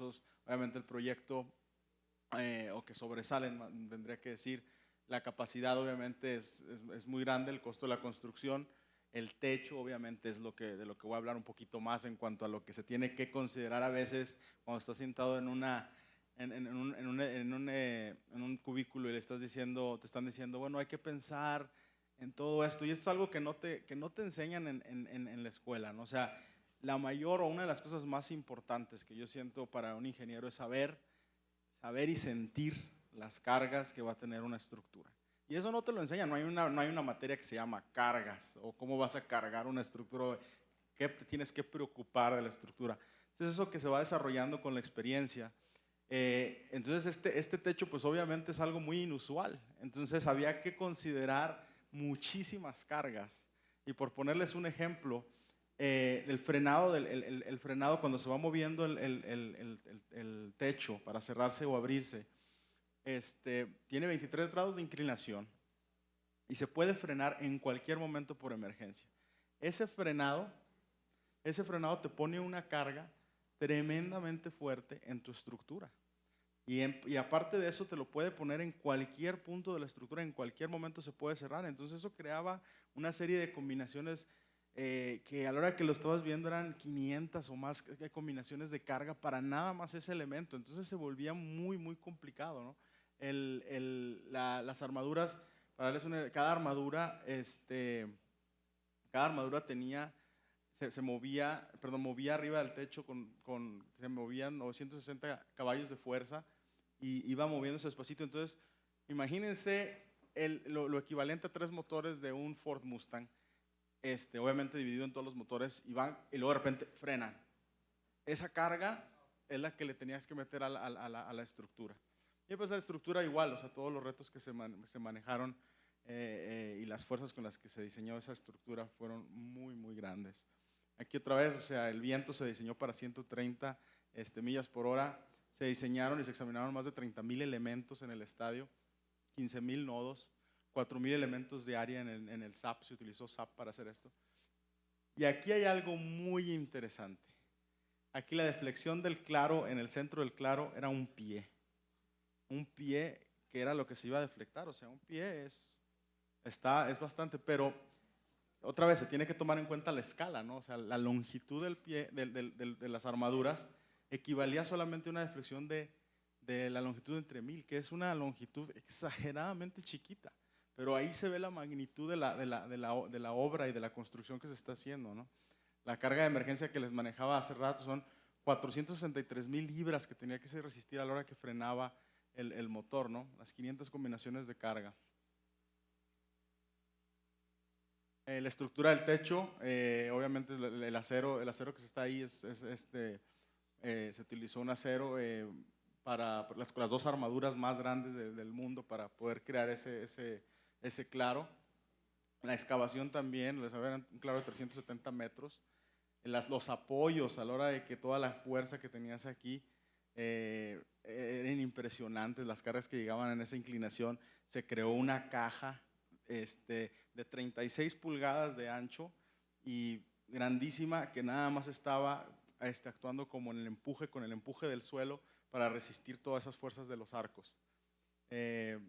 obviamente el proyecto, o que sobresalen, tendría que decir, la capacidad obviamente es muy grande, el costo de la construcción, el techo obviamente es de lo que voy a hablar un poquito más en cuanto a lo que se tiene que considerar a veces cuando estás sentado en un cubículo y le estás diciendo, te están diciendo, bueno, hay que pensar en todo esto, y esto es algo que no te enseñan en la escuela, ¿no? O sea, la mayor o una de las cosas más importantes que yo siento para un ingeniero es saber y sentir las cargas que va a tener una estructura. Y eso no te lo enseñan, no hay una materia que se llama cargas o cómo vas a cargar una estructura, qué te tienes que preocupar de la estructura. Entonces eso que se va desarrollando con la experiencia. Entonces este techo pues obviamente es algo muy inusual, entonces había que considerar muchísimas cargas. Y por ponerles un ejemplo, el frenado cuando se va moviendo el techo para cerrarse o abrirse, tiene 23 grados de inclinación y se puede frenar en cualquier momento por emergencia. Ese frenado te pone una carga tremendamente fuerte en tu estructura. Y aparte de eso te lo puede poner en cualquier punto de la estructura, en cualquier momento se puede cerrar. Entonces eso creaba una serie de combinaciones que a la hora que lo estabas viendo eran 500 o más combinaciones de carga para nada más ese elemento. Entonces se volvía muy, muy complicado, ¿no? Las armaduras, para darles cada armadura tenía, movía arriba del techo se movían 960 caballos de fuerza y iba moviéndose despacito. Entonces, imagínense lo equivalente a 3 motores de un Ford Mustang, obviamente dividido en todos los motores, y luego de repente frenan. Esa carga es la que le tenías que meter a la estructura. Y pues la estructura igual, o sea, todos los retos que se manejaron y las fuerzas con las que se diseñó esa estructura fueron muy, muy grandes. Aquí otra vez, o sea, el viento se diseñó para 130 millas por hora. Se diseñaron y se examinaron más de 30,000 elementos en el estadio, 15,000 nodos, 4,000 elementos de área en el SAP, se utilizó SAP para hacer esto. Y aquí hay algo muy interesante. Aquí la deflexión del claro, en el centro del claro, era un pie que era lo que se iba a deflectar, o sea, un pie es bastante, pero otra vez se tiene que tomar en cuenta la escala, ¿no? O sea, la longitud del pie, de las armaduras, equivalía solamente a una deflexión de la longitud entre 1000, que es una longitud exageradamente chiquita, pero ahí se ve la magnitud de la obra y de la construcción que se está haciendo, ¿no? La carga de emergencia que les manejaba hace rato son 463,000 libras que tenía que resistir a la hora que frenaba el motor, ¿no? Las 500 combinaciones de carga. La estructura del techo, obviamente el acero que está ahí se utilizó un acero para las 2 armaduras más grandes del mundo para poder crear ese claro. La excavación también, era un claro de 370 metros. Los apoyos a la hora de que toda la fuerza que tenías aquí eran impresionantes, las cargas que llegaban en esa inclinación. Se creó una caja de 36 pulgadas de ancho y grandísima, que nada más estaba actuando como con el empuje del suelo para resistir todas esas fuerzas de los arcos. El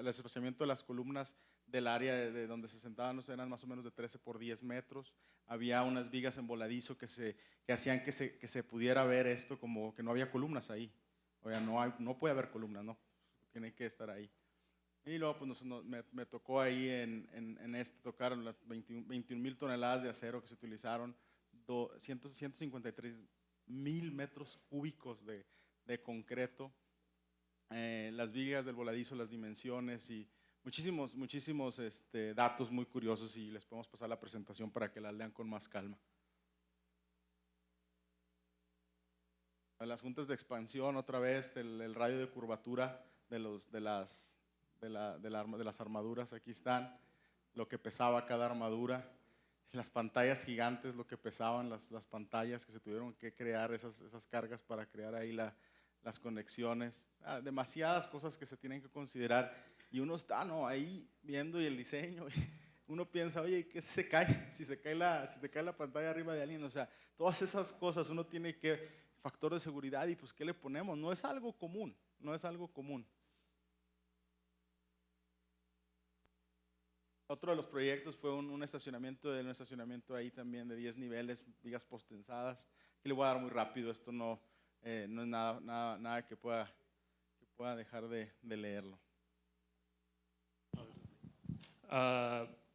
espaciamiento de las columnas del área de donde se sentaban eran más o menos de 13 por 10 metros. Había unas vigas en voladizo que hacían que se pudiera ver esto como que no había columnas ahí. O sea, no puede haber columnas, no, tiene que estar ahí. Y luego pues, me tocó ahí tocar las 21,000 toneladas de acero que se utilizaron, 153,000 metros cúbicos de concreto, las vigas del voladizo, las dimensiones y muchísimos datos muy curiosos, y les podemos pasar la presentación para que la lean con más calma. Las juntas de expansión, otra vez, el radio de curvatura de las armaduras, aquí están, lo que pesaba cada armadura, las pantallas gigantes, lo que pesaban las pantallas que se tuvieron que crear, esas cargas para crear ahí las conexiones, demasiadas cosas que se tienen que considerar, y uno está ahí viendo y el diseño, uno piensa, oye, ¿qué si se cae? Si se cae la pantalla arriba de alguien, o sea, todas esas cosas uno tiene que, factor de seguridad y pues, ¿qué le ponemos? No es algo común, no es algo común. Otro de los proyectos fue un estacionamiento ahí también de 10 niveles, vigas postensadas. Aquí le voy a dar muy rápido, esto no es nada que pueda dejar de leerlo.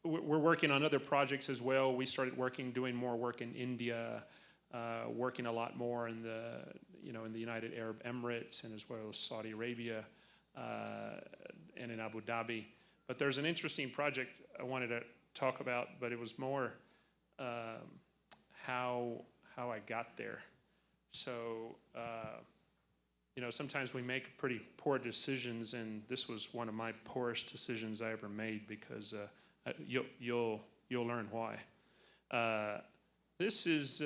We're working on other projects as well. We started doing more work in India, working a lot more in the United Arab Emirates and as well as Saudi Arabia and in Abu Dhabi. But there's an interesting project I wanted to talk about, but it was more how I got there. So, sometimes we make pretty poor decisions, and this was one of my poorest decisions I ever made because you'll learn why. This is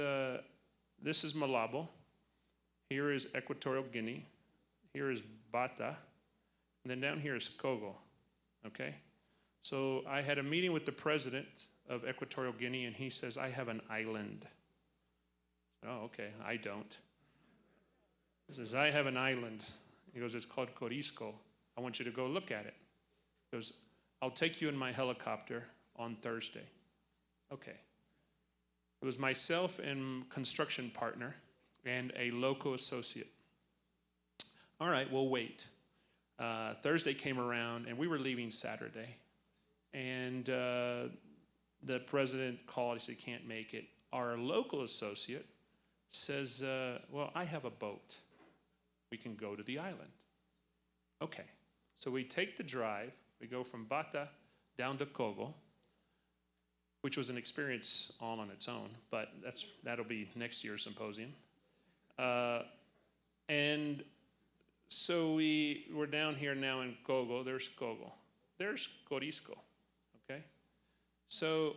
Malabo. Here is Equatorial Guinea. Here is Bata, and then down here is Kogo. Okay, so I had a meeting with the president of Equatorial Guinea, and he says, I have an island. Oh, okay, I don't. He says, I have an island. He goes, it's called Corisco. I want you to go look at it. He goes, I'll take you in my helicopter on Thursday. Okay. It was myself and construction partner and a local associate. All right, we'll wait. Thursday came around, and we were leaving Saturday. And the president called. He said, can't make it. Our local associate says, well, I have a boat. We can go to the island. Okay. So we take the drive. We go from Bata down to Kogo, which was an experience all on its own, but that'll be next year's symposium. And so we're down here now in Kogo. There's Kogo. There's Corisco, okay? So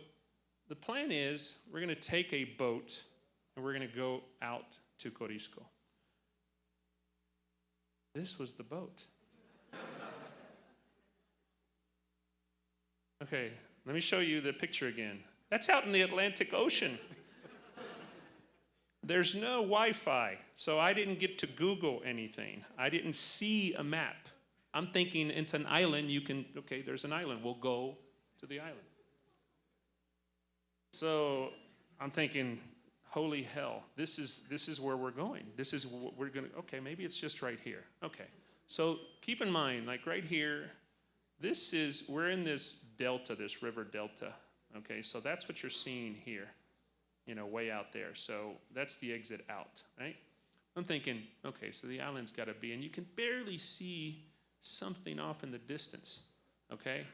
the plan is we're going to take a boat and we're going to go out to Corisco. This was the boat. Okay, let me show you the picture again. That's out in the Atlantic Ocean. There's no Wi-Fi, so I didn't get to Google anything. I didn't see a map. I'm thinking it's an island. Okay, there's an island. We'll go to the island. So I'm thinking, holy hell, this is where we're going. This is what we're going to, okay, maybe it's just right here. Okay, so keep in mind, like right here, we're in this delta, this river delta. Okay, so that's what you're seeing here. Way out there. So that's the exit out, right? I'm thinking, okay, so the island's got to be, and you can barely see something off in the distance, okay?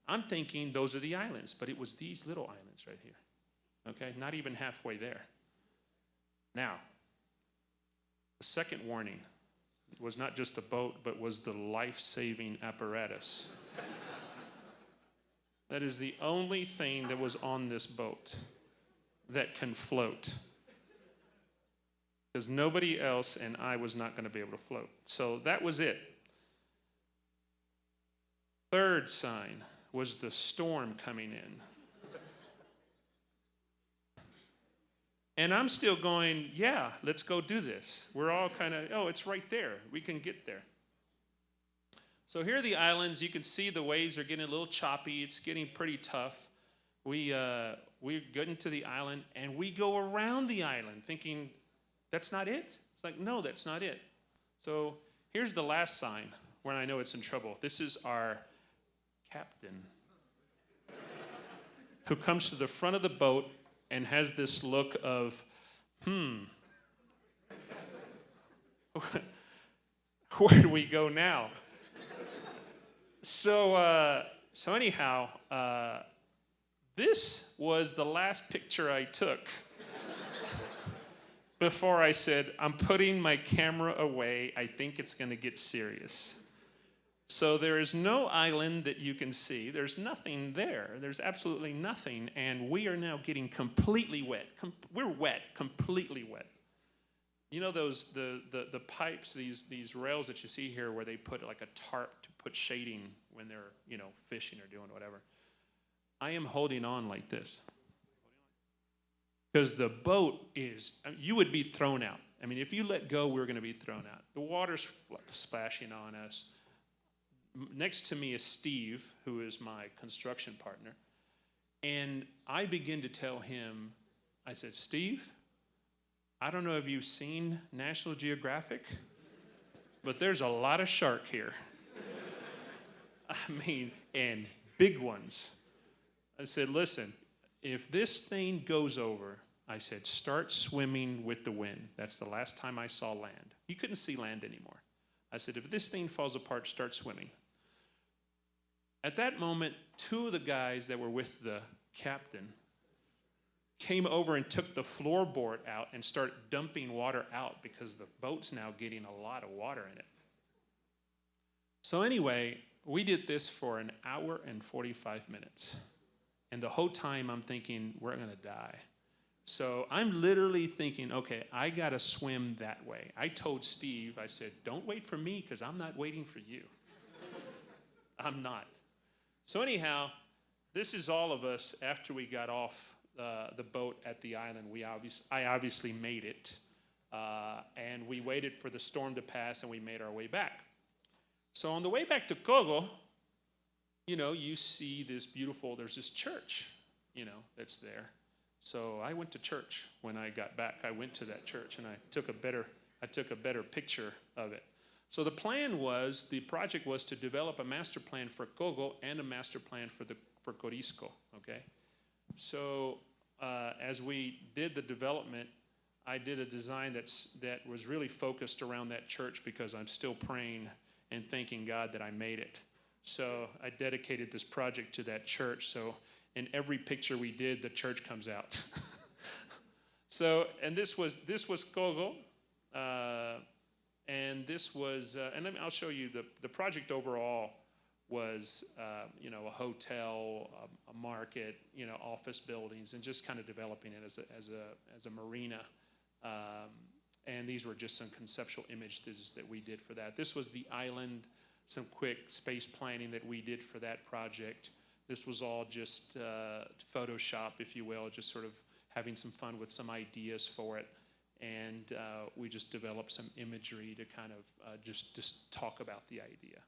I'm thinking those are the islands, but it was these little islands right here, okay? Not even halfway there. Now, the second warning was not just the boat, but was the life-saving apparatus. That is the only thing that was on this boat that can float, because nobody else and I was not going to be able to float. So that was it. Third sign was the storm coming in. And I'm still going, yeah, let's go do this. We're all kind of, oh, it's right there. We can get there. So here are the islands. You can see the waves are getting a little choppy. It's getting pretty tough. We get into the island, and we go around the island thinking, that's not it? It's like, no, that's not it. So here's the last sign where I know it's in trouble. This is our captain who comes to the front of the boat and has this look of, where do we go now? So anyhow, this was the last picture I took before I said, I'm putting my camera away. I think it's going to get serious. So there is no island that you can see. There's nothing there. There's absolutely nothing. And we are now getting completely wet. We're wet, completely wet. You know those the pipes, these rails that you see here where they put like a tarp to put shading when they're, fishing or doing whatever. I am holding on like this. Because the boat is, you would be thrown out. I mean, if you let go, we're going to be thrown out. The water's splashing on us. Next to me is Steve, who is my construction partner. And I begin to tell him, I said, Steve, I don't know if you've seen National Geographic, but there's a lot of shark here. I mean, and big ones. I said, listen, if this thing goes over, I said, start swimming with the wind. That's the last time I saw land. You couldn't see land anymore. I said, if this thing falls apart, start swimming. At that moment, two of the guys that were with the captain came over and took the floorboard out and started dumping water out because the boat's now getting a lot of water in it. So anyway, we did this for an hour and 45 minutes. And the whole time I'm thinking, we're going to die. So I'm literally thinking, okay, I got to swim that way. I told Steve, I said, don't wait for me because I'm not waiting for you. I'm not. So anyhow, this is all of us after we got off the boat at the island. I obviously made it. And we waited for the storm to pass and we made our way back. So on the way back to Cogo, you know, you see this beautiful, there's this church, you know, that's there. So I went to church when I got back. I went to that church and I took a better picture of it. So the project was to develop a master plan for Cogo and a master plan for Corisco, okay? So as we did the development, I did a design that was really focused around that church because I'm still praying and thanking God that I made it. So I dedicated this project to that church. So in every picture we did, the church comes out. So, and this was Cogo, and this was, and I'll show you the project overall was, you know, a hotel, a market, you know, office buildings, and just kind of developing it as a marina. And these were just some conceptual images that we did for that. This was the island, some quick space planning that we did for that project. This was all just Photoshop, if you will, just sort of having some fun with some ideas for it. And we just developed some imagery to kind of just talk about the idea.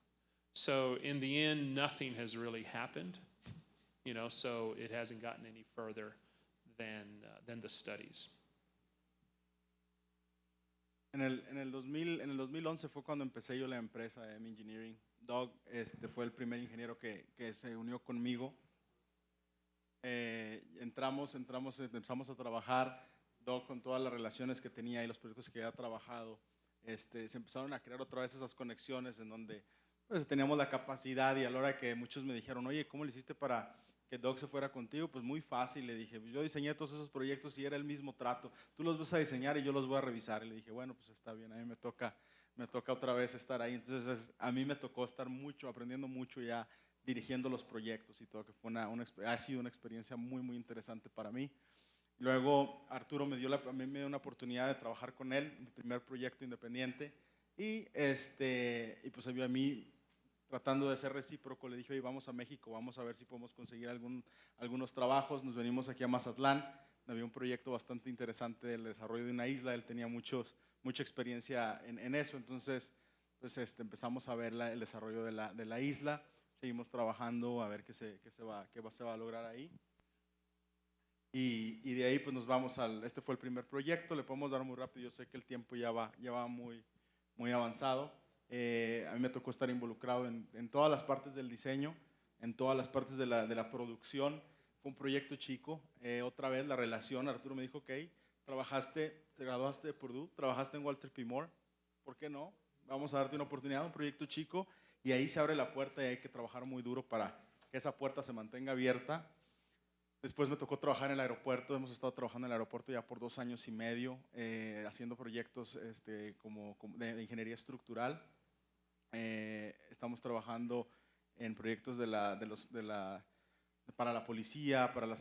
So in the end, nothing has really happened, you know, so it hasn't gotten any further than the studies. En el 2011 fue cuando empecé yo la empresa de M Engineering. Doug fue el primer ingeniero que se unió conmigo. Empezamos a trabajar. Doug, con todas las relaciones que tenía y los proyectos que había trabajado, se empezaron a crear otra vez esas conexiones en donde pues, teníamos la capacidad, y a la hora que muchos me dijeron, oye, ¿cómo le hiciste para que Doug se fuera contigo? Pues muy fácil, le dije, yo diseñé todos esos proyectos y era el mismo trato, tú los vas a diseñar y yo los voy a revisar. Y le dije, bueno, pues está bien, a mí me toca otra vez estar ahí. Entonces a mí me tocó estar mucho, aprendiendo mucho ya, dirigiendo los proyectos y todo, que fue ha sido una experiencia muy, muy interesante para mí. Luego Arturo a mí me dio una oportunidad de trabajar con él, mi primer proyecto independiente, y pues a mí tratando de ser recíproco, le dije, oye, vamos a México, vamos a ver si podemos conseguir algunos trabajos. Nos venimos aquí a Mazatlán, había un proyecto bastante interesante del desarrollo de una isla, él tenía mucha experiencia en eso, entonces pues empezamos a ver el desarrollo de la isla, seguimos trabajando a ver qué se va a lograr ahí. Y de ahí pues nos vamos este fue el primer proyecto, le podemos dar muy rápido, yo sé que el tiempo ya va muy, muy avanzado. A mí me tocó estar involucrado en todas las partes del diseño, en todas las partes de la producción. Fue un proyecto chico, otra vez la relación, Arturo me dijo, ok, te graduaste de Purdue, trabajaste en Walter P. Moore, ¿por qué no? Vamos a darte una oportunidad, un proyecto chico, y ahí se abre la puerta y hay que trabajar muy duro para que esa puerta se mantenga abierta. Después me tocó trabajar en el aeropuerto, hemos estado trabajando en el aeropuerto ya por 2 años y medio, haciendo proyectos como de ingeniería estructural. Estamos trabajando en proyectos para la policía, para la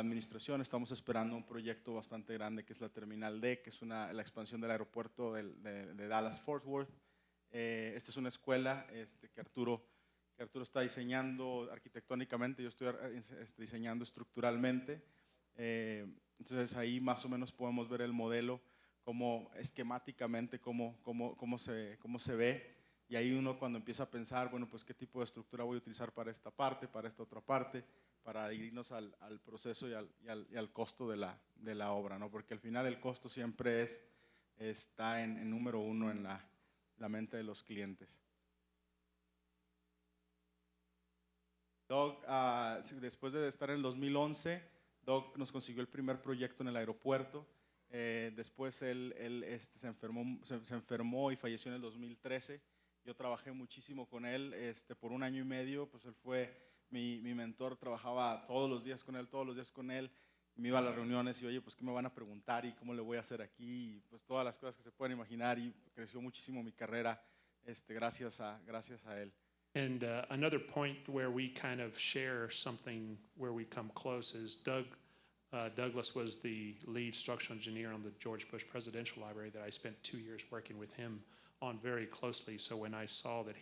administración. Estamos esperando un proyecto bastante grande que es la Terminal D, que es la expansión del aeropuerto de Dallas-Fort Worth. Esta es una escuela que Arturo que Arturo está diseñando arquitectónicamente, yo estoy diseñando estructuralmente. Entonces ahí más o menos podemos ver el modelo, como esquemáticamente, cómo se ve. Y ahí uno cuando empieza a pensar, bueno, pues qué tipo de estructura voy a utilizar para esta parte, para esta otra parte, para irnos al proceso y al costo de la obra, ¿no? Porque al final el costo siempre está en número uno en la mente de los clientes. Doug, después de estar en el 2011, Doug nos consiguió el primer proyecto en el aeropuerto. Después él se enfermó y falleció en el 2013. Yo trabajé muchísimo con él por 1 año y medio, pues él fue mi mentor, trabajaba todos los días con él, me iba a las reuniones y oye, pues qué me van a preguntar y cómo le voy a hacer aquí, y pues todas las cosas que se pueden imaginar, y creció muchísimo mi carrera gracias a él. And another point where we kind of share something where we come close is Douglas was the lead structural engineer on the George Bush Presidential Library that I spent 2 years working with him on very closely. So when I saw that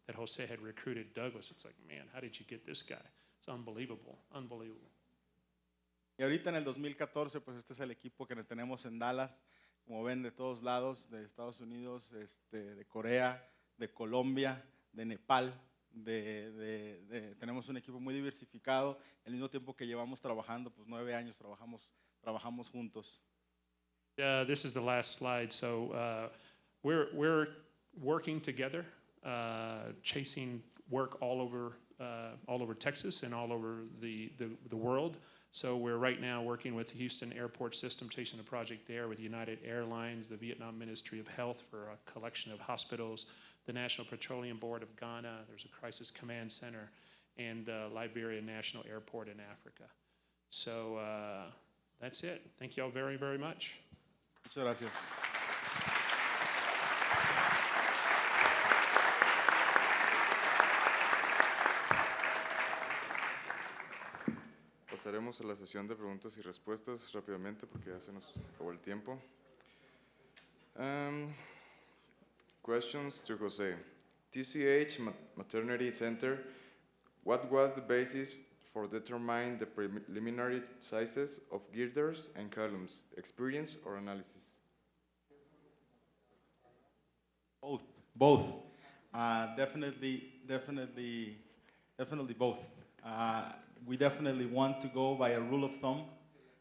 that Jose had recruited Douglas, it's like, man, how did you get this guy? It's unbelievable, unbelievable. Y ahorita en el 2014, pues este es el equipo que tenemos en Dallas, como ven, de todos lados, de Estados Unidos, de Corea, de Colombia, de Nepal, tenemos un equipo muy diversificado, al mismo tiempo que llevamos trabajando, pues 9 años trabajamos juntos. This is the last slide. So we're working together, chasing work all over Texas and all over the world. So we're right now working with the Houston Airport System, chasing a project there with United Airlines, the Vietnam Ministry of Health for a collection of hospitals, the National Petroleum Board of Ghana, there's a crisis command center, and Liberia National Airport in Africa. So that's it. Thank you all very, very much. Muchas gracias. Pasaremos a la sesión de preguntas y respuestas rápidamente porque ya se nos acabó el tiempo. Questions to Jose. TCH Maternity Center, what was the basis for determining the preliminary sizes of girders and columns? Experience or analysis? Both. Definitely both. We definitely want to go by a rule of thumb.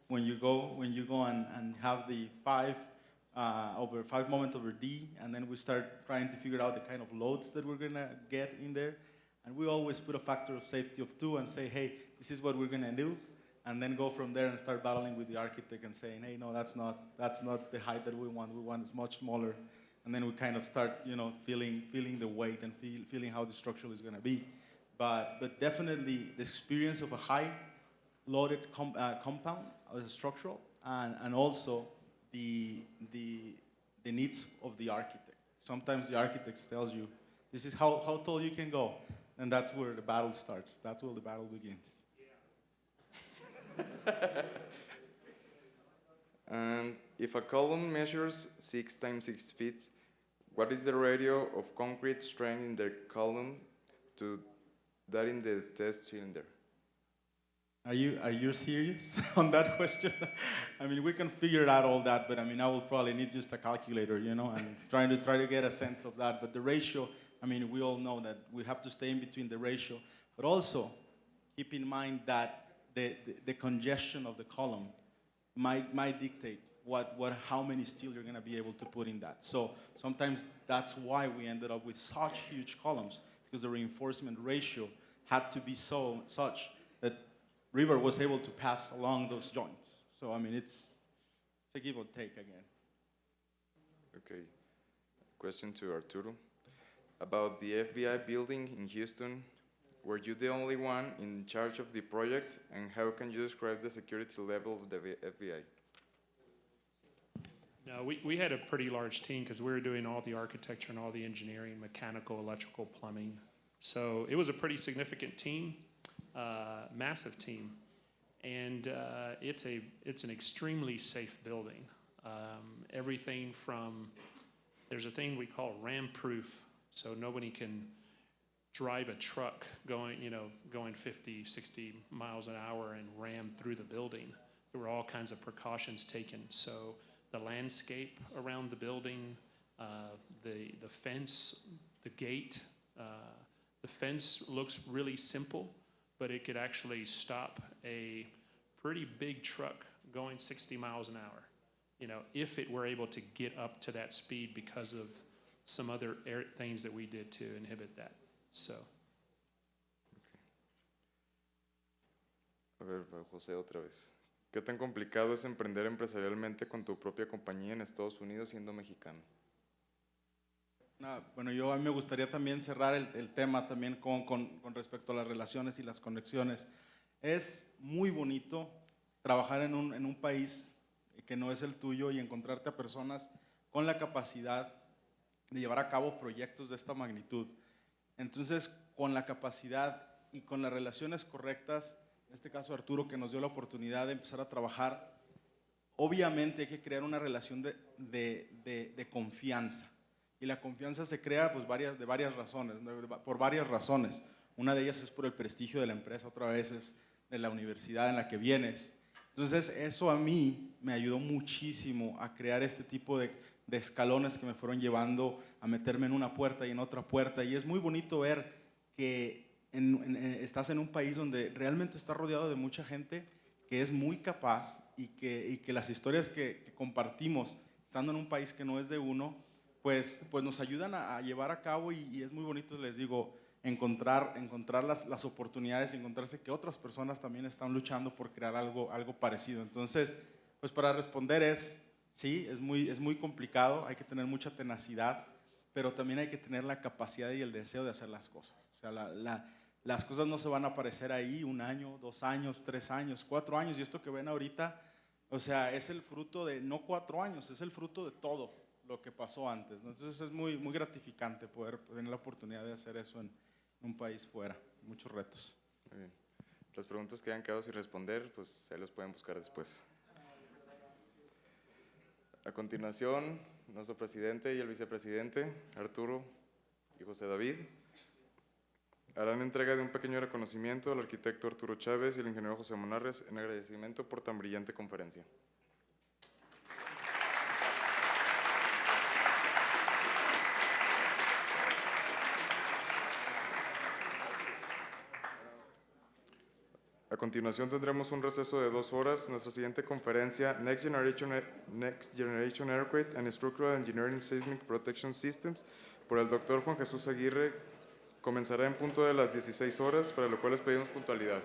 When you go and have the 5 moment over D, and then we start trying to figure out the kind of loads that we're gonna get in there. And we always put a factor of safety of 2 and say, hey, this is what we're gonna do, and then go from there and start battling with the architect and saying, hey, no, that's not the height that we want it's much smaller. And then we kind of start, feeling the weight and feeling how the structure is gonna be. But definitely the experience of a high loaded compound as structural, and also the needs of the architect. Sometimes the architect tells you, this is how tall you can go, and that's where the battle starts. That's where the battle begins. And if a column measures 6 times 6 feet, what is the ratio of concrete strength in the column to that in the test cylinder? Are you serious on that question? I mean, we can figure out all that, but I mean, I will probably need just a calculator, and try to get a sense of that. But the ratio, I mean, we all know that we have to stay in between the ratio, but also keep in mind that the congestion of the column might dictate how many steel you're going to be able to put in that. So sometimes that's why we ended up with such huge columns, because the reinforcement ratio had to be such that River was able to pass along those joints. So, I mean, it's a give or take again. Okay. Question to Arturo. About the FBI building in Houston, were you the only one in charge of the project, and how can you describe the security level of the FBI? No, we had a pretty large team because we were doing all the architecture and all the engineering, mechanical, electrical, plumbing. So it was a pretty significant team. Massive team, and it's an extremely safe building. Everything from, there's a thing we call ram proof, so nobody can drive a truck going 50, 60 miles an hour and ram through the building. There were all kinds of precautions taken. So the landscape around the building, the fence, the gate, the fence looks really simple, but it could actually stop a pretty big truck going 60 miles an hour, if it were able to get up to that speed because of some other things that we did to inhibit that. So. A ver, José, otra vez. ¿Qué tan complicado es emprender empresarialmente con tu propia compañía en Estados Unidos siendo mexicano? Bueno, a mí me gustaría también cerrar el tema también con respecto a las relaciones y las conexiones. Es muy bonito trabajar en un país que no es el tuyo y encontrarte a personas con la capacidad de llevar a cabo proyectos de esta magnitud. Entonces, con la capacidad y con las relaciones correctas, en este caso Arturo, que nos dio la oportunidad de empezar a trabajar, obviamente hay que crear una relación de confianza. Y la confianza se crea pues, por varias razones. Una de ellas es por el prestigio de la empresa, otra vez es de la universidad en la que vienes. Entonces, eso a mí me ayudó muchísimo a crear este tipo de escalones que me fueron llevando a meterme en una puerta y en otra puerta. Y es muy bonito ver que estás en un país donde realmente estás rodeado de mucha gente que es muy capaz y que las historias que compartimos estando en un país que no es de uno, pues nos ayudan a llevar a cabo y es muy bonito, les digo, encontrar las oportunidades, encontrarse que otras personas también están luchando por crear algo parecido. Entonces, pues para responder sí, es muy complicado, hay que tener mucha tenacidad, pero también hay que tener la capacidad y el deseo de hacer las cosas. O sea, las cosas no se van a aparecer ahí 1 año, 2 años, 3 años, 4 años, y esto que ven ahorita, o sea, es el fruto de no 4 años, es el fruto de todo lo que pasó antes, ¿no? Entonces es muy gratificante poder tener la oportunidad de hacer eso en un país fuera, muchos retos. Muy bien. Las preguntas que hayan quedado sin responder, pues se los pueden buscar después. A continuación, nuestro presidente y el vicepresidente, Arturo y José David, harán entrega de un pequeño reconocimiento al arquitecto Arturo Chávez y al ingeniero José Monarres en agradecimiento por tan brillante conferencia. A continuación tendremos un receso de 2 horas. Nuestra siguiente conferencia, Next Generation Earthquake and Structural Engineering Seismic Protection Systems, por el Dr. Juan Jesús Aguirre, comenzará en punto de las 16 horas, para lo cual les pedimos puntualidad.